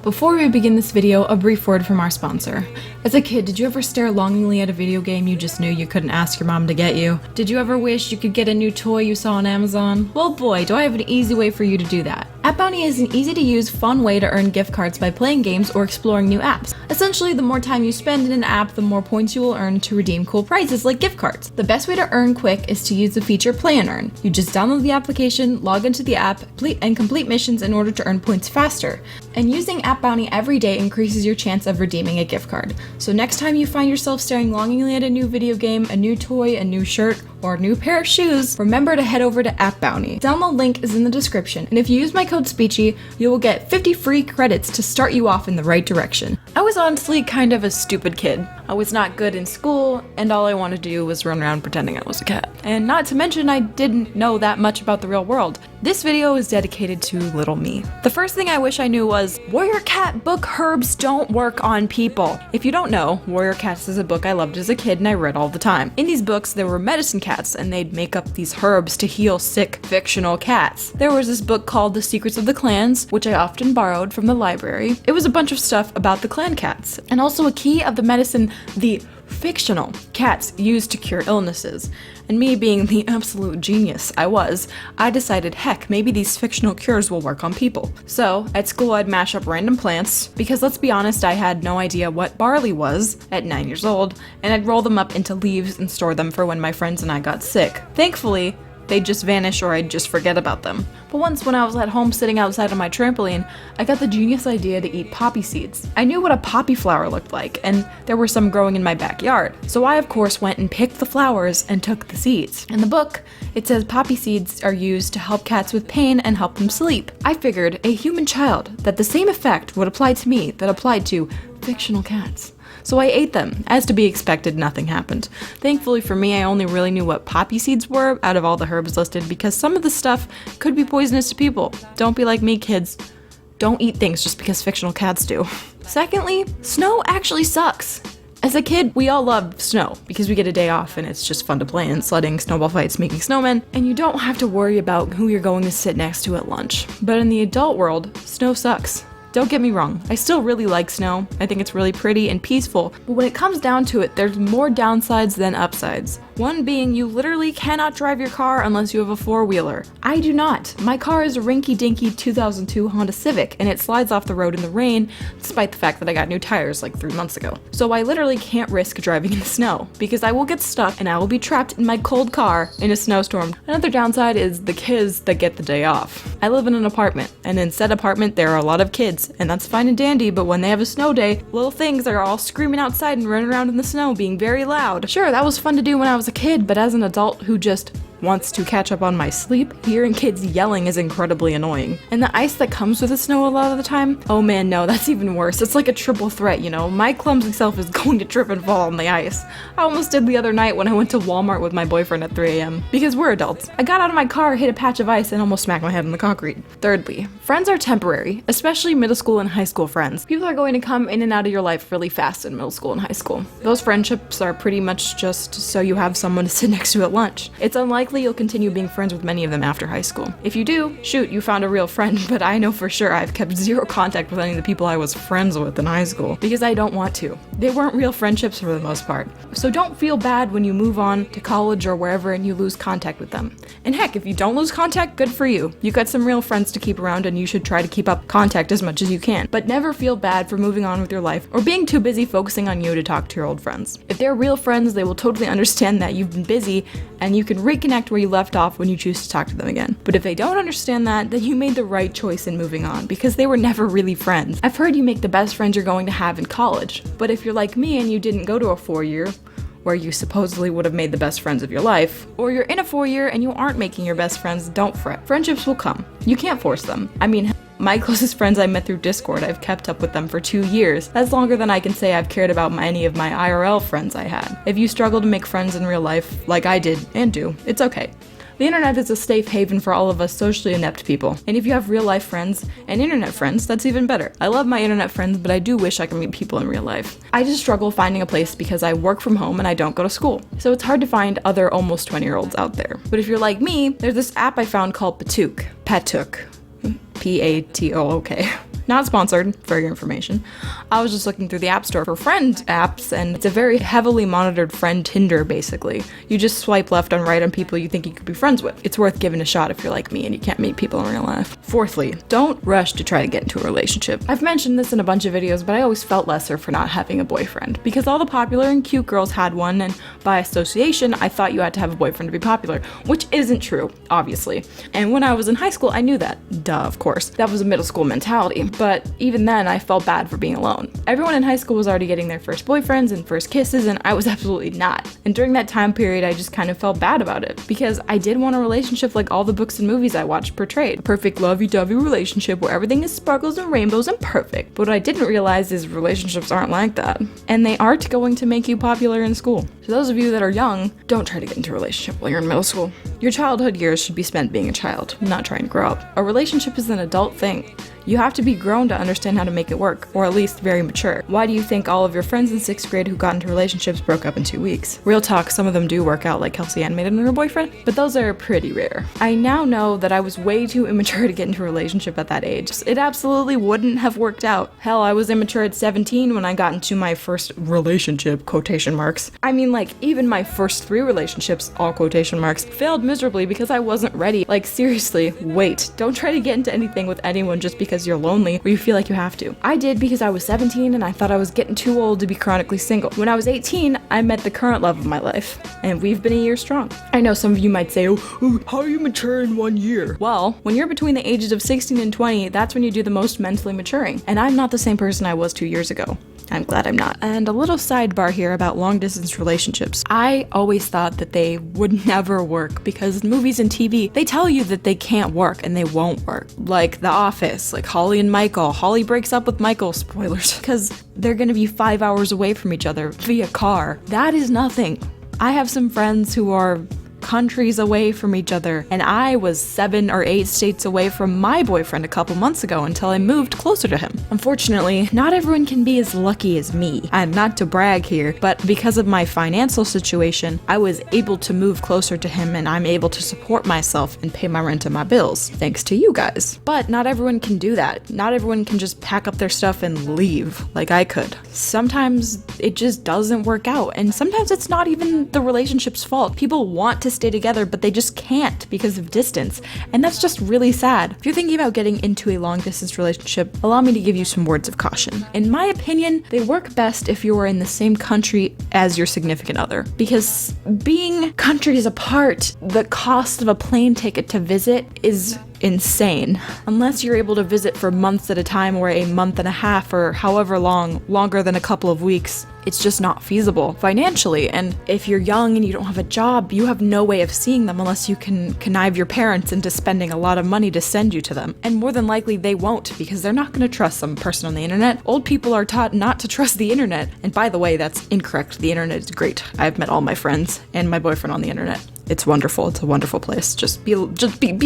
Before we begin this video, a brief word from our sponsor. As a kid, did you ever stare longingly at a video game you just knew you couldn't ask your mom to get you? Did you ever wish you could get a new toy you saw on Amazon? Well boy, do I have an easy way for you to do that. Appbounty is an easy-to-use, fun way to earn gift cards by playing games or exploring new apps. Essentially, the more time you spend in an app, the more points you will earn to redeem cool prizes like gift cards. The best way to earn quick is to use the feature Play and Earn. You just download the application, log into the app, and complete missions in order to earn points faster. And using Appbounty every day increases your chance of redeeming a gift card. So next time you find yourself staring longingly at a new video game, a new toy, a new shirt, or a new pair of shoes, remember to head over to Appbounty. Download link is in the description, and if you use my code Spechiee, you will get 50 free credits to start you off in the right direction. I was honestly kind of a stupid kid. I was not good in school, and all I wanted to do was run around pretending I was a cat. And not to mention, I didn't know that much about the real world. This video is dedicated to little me. The first thing I wish I knew was, Warrior Cat book herbs don't work on people. If you don't know, Warrior Cats is a book I loved as a kid and I read all the time. In these books, there were medicine cats, and they'd make up these herbs to heal sick, fictional cats. There was this book called The Secrets of the Clans, which I often borrowed from the library. It was a bunch of stuff about the clan cats, and also a key of the medicine the fictional cats used to cure illnesses. And me being the absolute genius I decided, heck, maybe these fictional cures will work on people. So, at school I'd mash up random plants, because let's be honest, I had no idea what barley was at 9 years old, and I'd roll them up into leaves and store them for when my friends and I got sick. Thankfully, they'd just vanish or I'd just forget about them. But once when I was at home sitting outside on my trampoline, I got the genius idea to eat poppy seeds. I knew what a poppy flower looked like, and there were some growing in my backyard. So I of course went and picked the flowers and took the seeds. In the book, it says poppy seeds are used to help cats with pain and help them sleep. I figured, a human child, that the same effect would apply to me that applied to fictional cats. So I ate them. As to be expected, nothing happened. Thankfully for me, I only really knew what poppy seeds were out of all the herbs listed because some of the stuff could be poisonous to people. Don't be like me, kids. Don't eat things just because fictional cats do. Secondly, snow actually sucks. As a kid, we all love snow because we get a day off and it's just fun to play in, sledding, snowball fights, making snowmen, and you don't have to worry about who you're going to sit next to at lunch. But in the adult world, snow sucks. Don't get me wrong, I still really like snow. I think it's really pretty and peaceful, but when it comes down to it, there's more downsides than upsides. One being you literally cannot drive your car unless you have a four-wheeler. I do not. My car is a rinky-dinky 2002 Honda Civic, and it slides off the road in the rain, despite the fact that I got new tires like 3 months ago. So I literally can't risk driving in the snow, because I will get stuck and I will be trapped in my cold car in a snowstorm. Another downside is the kids that get the day off. I live in an apartment, and in said apartment there are a lot of kids, and that's fine and dandy, but when they have a snow day, little things are all screaming outside and running around in the snow being very loud. Sure, that was fun to do when I was a kid, but as an adult who just wants to catch up on my sleep, hearing kids yelling is incredibly annoying. And the ice that comes with the snow a lot of the time, oh man, no, that's even worse. It's like a triple threat, you know? My clumsy self is going to trip and fall on the ice. I almost did the other night when I went to Walmart with my boyfriend at 3 a.m. Because we're adults. I got out of my car, hit a patch of ice, and almost smacked my head on the concrete. Thirdly, friends are temporary, especially middle school and high school friends. People are going to come in and out of your life really fast in middle school and high school. Those friendships are pretty much just so you have someone to sit next to at lunch. It's unlikely you'll continue being friends with many of them after high school. If you do, shoot, you found a real friend, but I know for sure I've kept zero contact with any of the people I was friends with in high school because I don't want to. They weren't real friendships for the most part. So don't feel bad when you move on to college or wherever and you lose contact with them. And heck, if you don't lose contact, good for you. You got some real friends to keep around and you should try to keep up contact as much as you can. But never feel bad for moving on with your life or being too busy focusing on you to talk to your old friends. If they're real friends, they will totally understand that you've been busy and you can reconnect where you left off when you choose to talk to them again. But if they don't understand that, then you made the right choice in moving on because they were never really friends. I've heard you make the best friends you're going to have in college, but if you're like me and you didn't go to a 4-year, where you supposedly would have made the best friends of your life, or you're in a 4-year and you aren't making your best friends, don't fret. Friendships will come. You can't force them. I mean, my closest friends I met through Discord, I've kept up with them for 2 years. That's longer than I can say I've cared about any of my IRL friends I had. If you struggle to make friends in real life, like I did and do, it's okay. The internet is a safe haven for all of us socially inept people, and if you have real life friends and internet friends, that's even better. I love my internet friends, but I do wish I could meet people in real life. I just struggle finding a place because I work from home and I don't go to school, so it's hard to find other almost 20-year-olds out there. But if you're like me, there's this app I found called Patook. P-A-T-O-O-K. Not sponsored, for your information. I was just looking through the App Store for friend apps, and it's a very heavily monitored friend Tinder, basically. You just swipe left and right on people you think you could be friends with. It's worth giving a shot if you're like me and you can't meet people in real life. Fourthly, don't rush to try to get into a relationship. I've mentioned this in a bunch of videos, but I always felt lesser for not having a boyfriend, because all the popular and cute girls had one, and by association, I thought you had to have a boyfriend to be popular, which isn't true, obviously. And when I was in high school, I knew that. Duh, of course. That was a middle school mentality, but even then, I felt bad for being alone. Everyone in high school was already getting their first boyfriends and first kisses, and I was absolutely not. And during that time period, I just kind of felt bad about it, because I did want a relationship like all the books and movies I watched portrayed. A perfect lovey-dovey relationship where everything is sparkles and rainbows and perfect. But what I didn't realize is relationships aren't like that. And they aren't going to make you popular in school. So those of you that are young, don't try to get into a relationship while you're in middle school. Your childhood years should be spent being a child, not trying to grow up. A relationship is an adult thing. You have to be grown to understand how to make it work, or at least very mature. Why do you think all of your friends in 6th grade who got into relationships broke up in 2 weeks? Real talk, some of them do work out, like Kelsey Animated and her boyfriend, but those are pretty rare. I now know that I was way too immature to get into a relationship at that age. It absolutely wouldn't have worked out. Hell, I was immature at 17 when I got into my first relationship, quotation marks. I mean, like, even my first 3 relationships, all quotation marks, failed miserably because I wasn't ready. Like, seriously, wait. Don't try to get into anything with anyone just because you're lonely or you feel like you have to. I did because I was 17 and I thought I was getting too old to be chronically single. When I was 18, I met the current love of my life, and we've been a year strong. I know some of you might say, oh, how are you mature in 1 year? Well, when you're between the ages of 16 and 20, that's when you do the most mentally maturing. And I'm not the same person I was 2 years ago. I'm glad I'm not. And a little sidebar here about long distance relationships. I always thought that they would never work because movies and TV, they tell you that they can't work and they won't work. Like The Office, like Holly and Michael. Holly breaks up with Michael, spoilers, because they're gonna be 5 hours away from each other via car. That is nothing. I have some friends who are countries away from each other, and I was 7 or 8 states away from my boyfriend a couple months ago until I moved closer to him. Unfortunately, not everyone can be as lucky as me. And not to brag here, but because of my financial situation, I was able to move closer to him, and I'm able to support myself and pay my rent and my bills, thanks to you guys. But not everyone can do that. Not everyone can just pack up their stuff and leave like I could. Sometimes it just doesn't work out, and sometimes it's not even the relationship's fault. People want to stay together, but they just can't because of distance, and that's just really sad. If you're thinking about getting into a long distance relationship, allow me to give you some words of caution. In my opinion, they work best if you are in the same country as your significant other, because being countries apart, the cost of a plane ticket to visit is insane. Unless you're able to visit for months at a time or a month and a half or however long, longer than a couple of weeks, it's just not feasible financially. And if you're young and you don't have a job, you have no way of seeing them unless you can connive your parents into spending a lot of money to send you to them. And more than likely they won't, because they're not going to trust some person on the internet. Old people are taught not to trust the internet. And by the way, that's incorrect. The internet is great. I've met all my friends and my boyfriend on the internet. It's wonderful. It's a wonderful place. Just be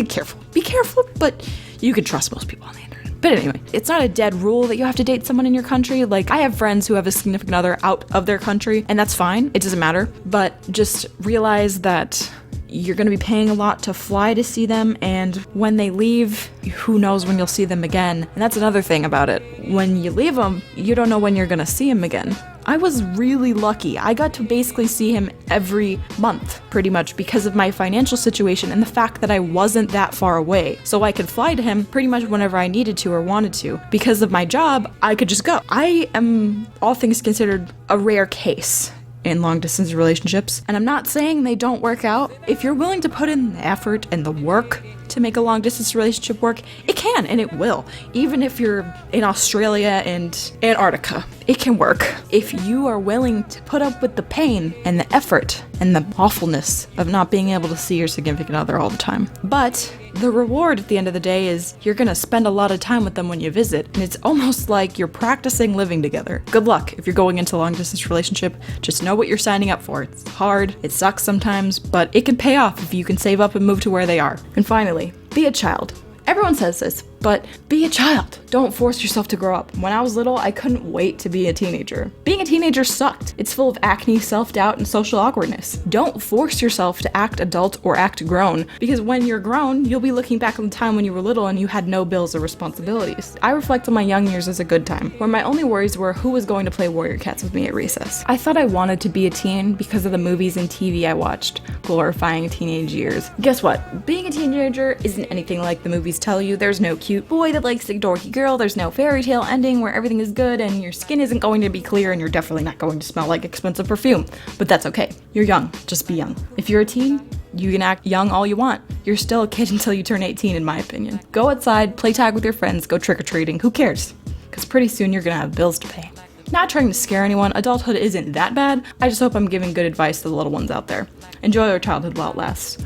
careful. Be careful, but you can trust most people on the internet. But anyway, it's not a dead rule that you have to date someone in your country. Like, I have friends who have a significant other out of their country, and that's fine. It doesn't matter. But just realize that you're going to be paying a lot to fly to see them, and when they leave, who knows when you'll see them again. And that's another thing about it. When you leave them, you don't know when you're going to see them again. I was really lucky. I got to basically see him every month, pretty much, because of my financial situation and the fact that I wasn't that far away. So I could fly to him pretty much whenever I needed to or wanted to. Because of my job, I could just go. I am, all things considered, a rare case in long distance relationships, and I'm not saying they don't work out. If you're willing to put in the effort and the work to make a long distance relationship work, it can and it will. Even if you're in Australia and Antarctica, it can work. If you are willing to put up with the pain and the effort and the awfulness of not being able to see your significant other all the time. But the reward at the end of the day is you're gonna spend a lot of time with them when you visit, and it's almost like you're practicing living together. Good luck if you're going into a long distance relationship. Just know what you're signing up for. It's hard, it sucks sometimes, but it can pay off if you can save up and move to where they are. And finally, be a child. Everyone says this, but be a child. Don't force yourself to grow up. When I was little, I couldn't wait to be a teenager. Being a teenager sucked. It's full of acne, self-doubt, and social awkwardness. Don't force yourself to act adult or act grown, because when you're grown, you'll be looking back on the time when you were little and you had no bills or responsibilities. I reflect on my young years as a good time, where my only worries were who was going to play Warrior Cats with me at recess. I thought I wanted to be a teen because of the movies and TV I watched, glorifying teenage years. Guess what? Being a teenager isn't anything like the movies tell you. There's no cute boy that likes a dorky girl, there's no fairy tale ending where everything is good and your skin isn't going to be clear and you're definitely not going to smell like expensive perfume. But that's okay. You're young. Just be young. If you're a teen, you can act young all you want. You're still a kid until you turn 18, in my opinion. Go outside, play tag with your friends, go trick-or-treating. Who cares? Because pretty soon you're gonna have bills to pay. Not trying to scare anyone, adulthood isn't that bad. I just hope I'm giving good advice to the little ones out there. Enjoy your childhood while it lasts.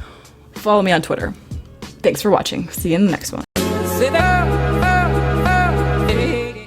Follow me on Twitter. Thanks for watching. See you in the next one.